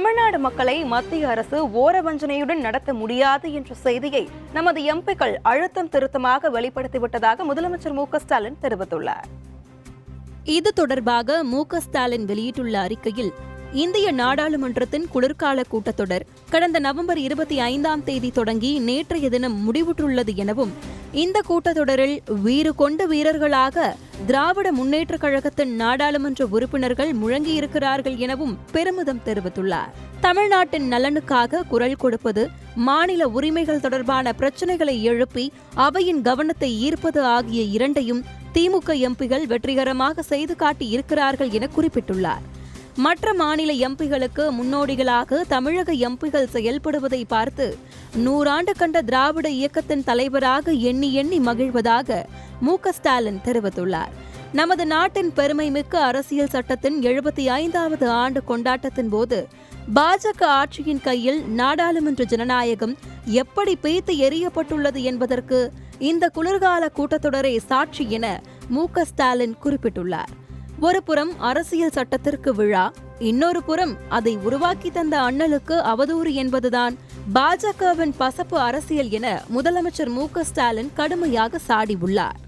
தமிழ்நாடு மக்களை மத்திய அரசு ஓரவஞ்சனையுடன் நடத்த முடியாது என்ற செய்தியை நமது எம்பிக்கள் அழுத்தம் திருத்தமாக வெளிப்படுத்திவிட்டதாக முதலமைச்சர் மு.க.ஸ்டாலின் தெரிவித்துள்ளார். இது தொடர்பாக மு.க.ஸ்டாலின் வெளியிட்டுள்ள அறிக்கையில், இந்திய நாடாளுமன்றத்தின் குளிர்கால கூட்டத்தொடர் கடந்த நவம்பர் 25ஆம் தேதி தொடங்கி நேற்றைய தினம் முடிவுற்றுள்ளது எனவும், இந்த கூட்டத்தொடரில் வீறு கொண்ட வீரர்களாக திராவிட முன்னேற்றக் கழகத்தின் நாடாளுமன்ற உறுப்பினர்கள் முழங்கியிருக்கிறார்கள் எனவும் பெருமிதம் தெரிவித்துள்ளார். தமிழ்நாட்டின் நலனுக்காக குரல் கொடுப்பது, மாநில உரிமைகள் தொடர்பான பிரச்சினைகளை எழுப்பி அவையின் கவனத்தை ஈர்ப்பது ஆகிய இரண்டையும் திமுக எம்பிகள் வெற்றிகரமாக செய்து காட்டி இருக்கிறார்கள் என குறிப்பிட்டுள்ளார். மற்ற மாநில எம்பிகளுக்கு முன்னோடிகளாக தமிழக எம்பிகள் செயல்படுவதை பார்த்து 100 ஆண்டு கண்ட திராவிட இயக்கத்தின் தலைவராக எண்ணி எண்ணி மகிழ்வதாக மு.க.ஸ்டாலின் தெரிவித்துள்ளார். நமது நாட்டின் பெருமைமிக்க அரசியல் சட்டத்தின் 75வது ஆண்டு கொண்டாட்டத்தின் போது பாஜக ஆட்சியின் கையில் நாடாளுமன்ற ஜனநாயகம் எப்படி பேத்து எறியப்பட்டுள்ளது என்பதற்கு இந்த குளிர்கால கூட்டத்தொடரே சாட்சி என மு.க.ஸ்டாலின் குறிப்பிட்டுள்ளார். ஒரு புறம் அரசியல் சட்டத்திற்கு விழா, இன்னொரு புறம் அதை உருவாக்கி தந்த அண்ணலுக்கு அவதூறு என்பதுதான் பாஜகவின் பசப்பு அரசியல் என முதலமைச்சர் மு.க.ஸ்டாலின் கடுமையாக சாடியுள்ளார்.